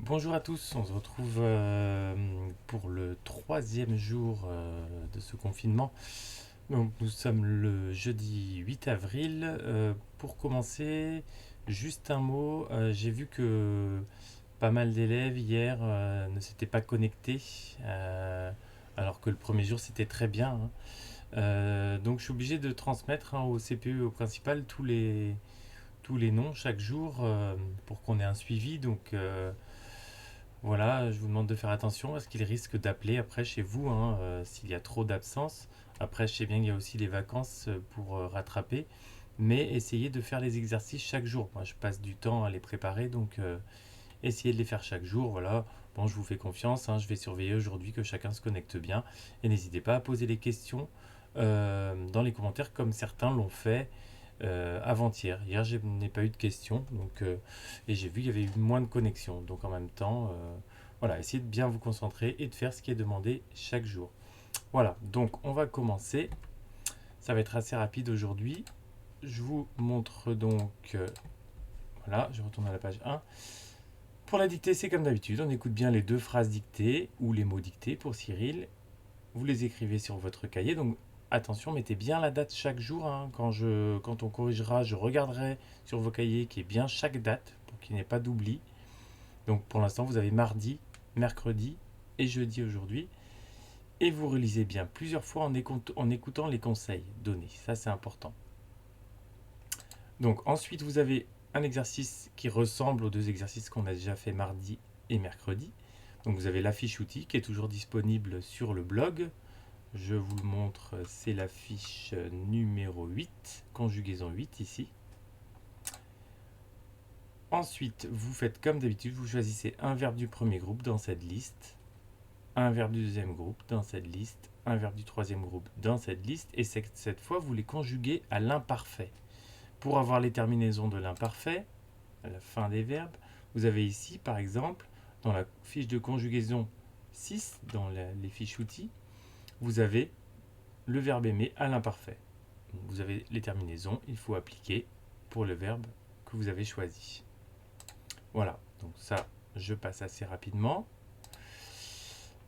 Bonjour à tous, on se retrouve pour le troisième jour de ce confinement. Donc nous sommes le jeudi 8 avril. Pour commencer, juste un mot, j'ai vu que pas mal d'élèves hier ne s'étaient pas connectés, alors que le premier jour c'était très bien, hein. Donc je suis obligé de transmettre au CPE, au principal, tous les noms chaque jour pour qu'on ait un suivi. Donc voilà, je vous demande de faire attention parce qu'il risque d'appeler après chez vous, hein, s'il y a trop d'absence. Après, je sais bien qu'il y a aussi les vacances pour rattraper, mais essayez de faire les exercices chaque jour. Moi, je passe du temps à les préparer, donc essayez de les faire chaque jour. Voilà. Bon, je vous fais confiance, hein, je vais surveiller aujourd'hui que chacun se connecte bien. Et n'hésitez pas à poser les questions dans les commentaires comme certains l'ont fait avant-hier. Hier, je n'ai pas eu de questions, donc, et j'ai vu qu'il y avait eu moins de connexions. Donc en même temps, voilà, essayez de bien vous concentrer et de faire ce qui est demandé chaque jour. Voilà, donc on va commencer. Ça va être assez rapide aujourd'hui. Je vous montre donc, voilà, je retourne à la page 1. Pour la dictée, c'est comme d'habitude, on écoute bien les deux phrases dictées ou les mots dictés pour Cyril. Vous les écrivez sur votre cahier. Donc attention, mettez bien la date chaque jour, hein. Quand on corrigera, je regarderai sur vos cahiers qu'il y ait bien chaque date pour qu'il n'y ait pas d'oubli. Donc pour l'instant, vous avez mardi, mercredi et jeudi aujourd'hui. Et vous relisez bien plusieurs fois en écoutant les conseils donnés. Ça, c'est important. Donc ensuite, vous avez un exercice qui ressemble aux deux exercices qu'on a déjà fait mardi et mercredi. Donc vous avez la fiche outil qui est toujours disponible sur le blog. Je vous le montre, c'est la fiche numéro 8, conjugaison 8 ici. Ensuite, vous faites comme d'habitude, vous choisissez un verbe du premier groupe dans cette liste, un verbe du deuxième groupe dans cette liste, un verbe du troisième groupe dans cette liste, et cette fois, vous les conjuguez à l'imparfait. Pour avoir les terminaisons de l'imparfait, à la fin des verbes, vous avez ici, par exemple, dans la fiche de conjugaison 6, dans les fiches outils, vous avez le verbe aimer à l'imparfait. Vous avez les terminaisons, il faut appliquer pour le verbe que vous avez choisi. Voilà, donc ça, je passe assez rapidement.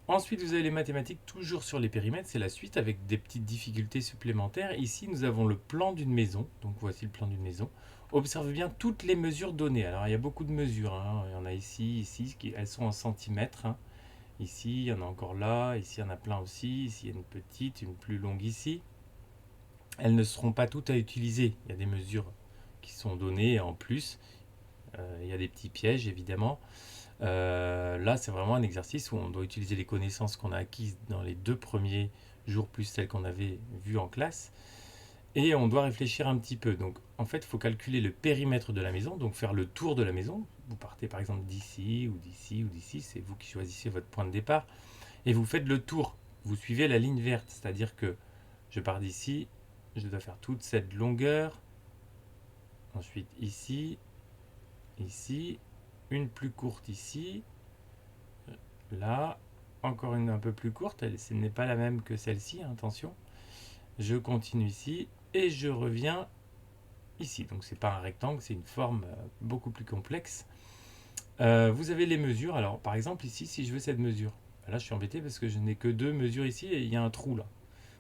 Ensuite, vous avez les mathématiques toujours sur les périmètres, c'est la suite avec des petites difficultés supplémentaires. Ici, nous avons le plan d'une maison, donc voici le plan d'une maison. Observez bien toutes les mesures données. Alors, il y a beaucoup de mesures, hein. Il y en a ici, elles sont en centimètres, hein. Ici, il y en a encore là, ici, il y en a plein aussi. Ici, il y a une petite, une plus longue ici. Elles ne seront pas toutes à utiliser. Il y a des mesures qui sont données en plus. Il y a des petits pièges évidemment. Là, c'est vraiment un exercice où on doit utiliser les connaissances qu'on a acquises dans les 2 premiers jours plus celles qu'on avait vues en classe. Et on doit réfléchir un petit peu. Donc, en fait, il faut calculer le périmètre de la maison, donc faire le tour de la maison. Vous partez par exemple d'ici ou d'ici ou d'ici, c'est vous qui choisissez votre point de départ. Et vous faites le tour. Vous suivez la ligne verte, c'est-à-dire que je pars d'ici, je dois faire toute cette longueur. Ensuite ici, ici, une plus courte ici, là, encore une un peu plus courte, ce n'est pas la même que celle-ci, hein, attention. Je continue ici et je reviens ici. Donc c'est pas un rectangle, c'est une forme beaucoup plus complexe. Vous avez les mesures. Alors par exemple ici, si je veux cette mesure, là je suis embêté parce que je n'ai que deux mesures ici et il y a un trou là.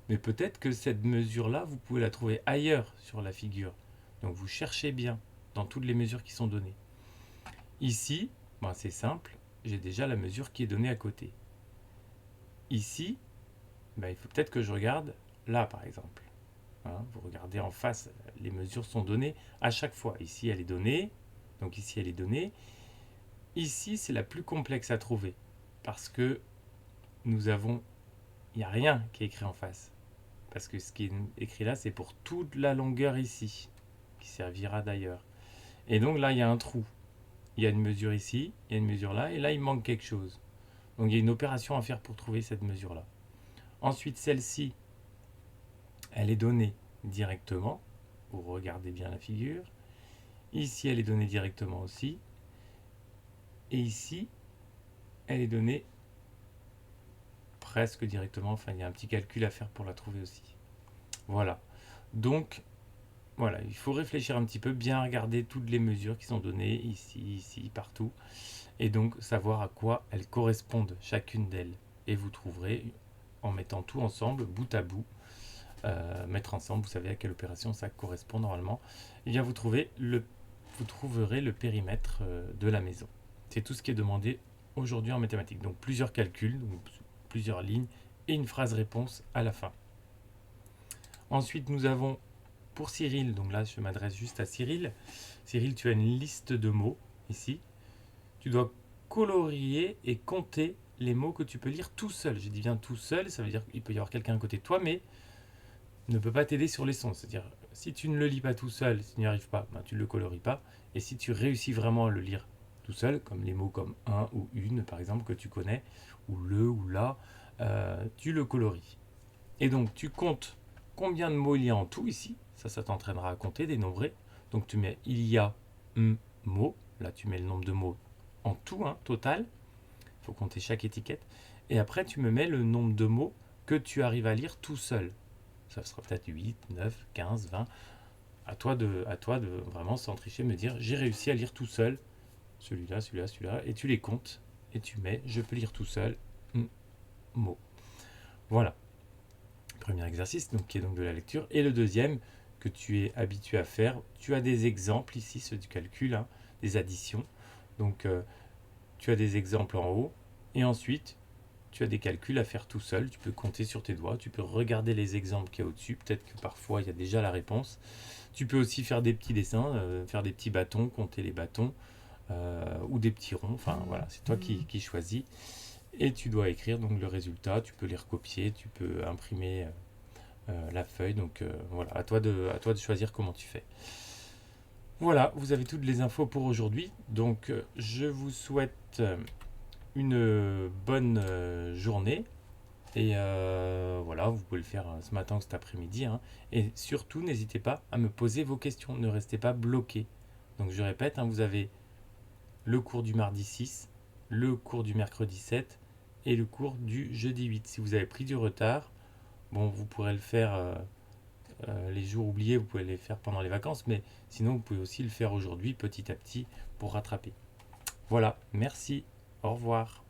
Mais peut-être que cette mesure-là, vous pouvez la trouver ailleurs sur la figure. Donc vous cherchez bien dans toutes les mesures qui sont données. Ici, ben, c'est simple, j'ai déjà la mesure qui est donnée à côté. Ici, ben, il faut peut-être que je regarde là par exemple. Hein, vous regardez en face, les mesures sont données à chaque fois. Ici, elle est donnée, donc ici, elle est donnée. Ici, c'est la plus complexe à trouver parce que nous avons, il n'y a rien qui est écrit en face. Parce que ce qui est écrit là, c'est pour toute la longueur ici, qui servira d'ailleurs. Et donc là, il y a un trou. Il y a une mesure ici, il y a une mesure là, et là, il manque quelque chose. Donc il y a une opération à faire pour trouver cette mesure-là. Ensuite, celle-ci, elle est donnée directement. Vous regardez bien la figure. Ici, elle est donnée directement aussi. Et ici, elle est donnée presque directement. Enfin, il y a un petit calcul à faire pour la trouver aussi. Voilà. Donc, Voilà, il faut réfléchir un petit peu, bien regarder toutes les mesures qui sont données ici, ici, partout, et donc savoir à quoi elles correspondent, chacune d'elles. Et vous trouverez, en mettant tout ensemble, bout à bout, mettre ensemble, vous savez à quelle opération ça correspond normalement, et bien vous trouverez le périmètre de la maison. C'est tout ce qui est demandé aujourd'hui en mathématiques. Donc plusieurs calculs, donc plusieurs lignes, et une phrase réponse à la fin. Ensuite, nous avons pour Cyril, donc là je m'adresse juste à Cyril. Cyril, tu as une liste de mots ici. Tu dois colorier et compter les mots que tu peux lire tout seul. Je dis bien tout seul, ça veut dire qu'il peut y avoir quelqu'un à côté de toi, mais ne peut pas t'aider sur les sons. C'est-à-dire, si tu ne le lis pas tout seul, si tu n'y arrives pas, ben, tu ne le colories pas. Et si tu réussis vraiment à le lire tout seul, comme les mots comme un ou une, par exemple, que tu connais, ou le ou la, tu le colories. Et donc, tu comptes combien de mots il y a en tout ici. Ça t'entraînera à compter, dénombrer. Donc, tu mets il y a mots. Là, tu mets le nombre de mots en tout, hein, total. Il faut compter chaque étiquette. Et après, tu me mets le nombre de mots que tu arrives à lire tout seul. Ça sera peut-être 8, 9, 15, 20. À toi de vraiment, sans tricher, me dire j'ai réussi à lire tout seul celui-là, celui-là, celui-là. Et tu les comptes. Et tu mets je peux lire tout seul mots. Voilà. Premier exercice, donc, qui est donc de la lecture. Et le deuxième, que tu es habitué à faire, tu as des exemples ici, ceux du calcul, hein, des additions. Donc, tu as des exemples en haut. Et ensuite, tu as des calculs à faire tout seul. Tu peux compter sur tes doigts. Tu peux regarder les exemples qu'il y a au-dessus. Peut-être que parfois, il y a déjà la réponse. Tu peux aussi faire des petits dessins, faire des petits bâtons, compter les bâtons, ou des petits ronds. Enfin, voilà, c'est toi qui choisis. Et tu dois écrire donc le résultat. Tu peux les recopier. Tu peux imprimer la feuille. Donc, voilà, à toi de choisir comment tu fais. Voilà, vous avez toutes les infos pour aujourd'hui. Donc, je vous souhaite une bonne journée. Et voilà, vous pouvez le faire ce matin ou cet après-midi, hein. Et surtout, n'hésitez pas à me poser vos questions. Ne restez pas bloqués. Donc, je répète, hein, vous avez le cours du mardi 6, le cours du mercredi 7 et le cours du jeudi 8. Si vous avez pris du retard, bon, vous pourrez le faire les jours oubliés, vous pouvez les faire pendant les vacances, mais sinon, vous pouvez aussi le faire aujourd'hui, petit à petit, pour rattraper. Voilà, merci, au revoir.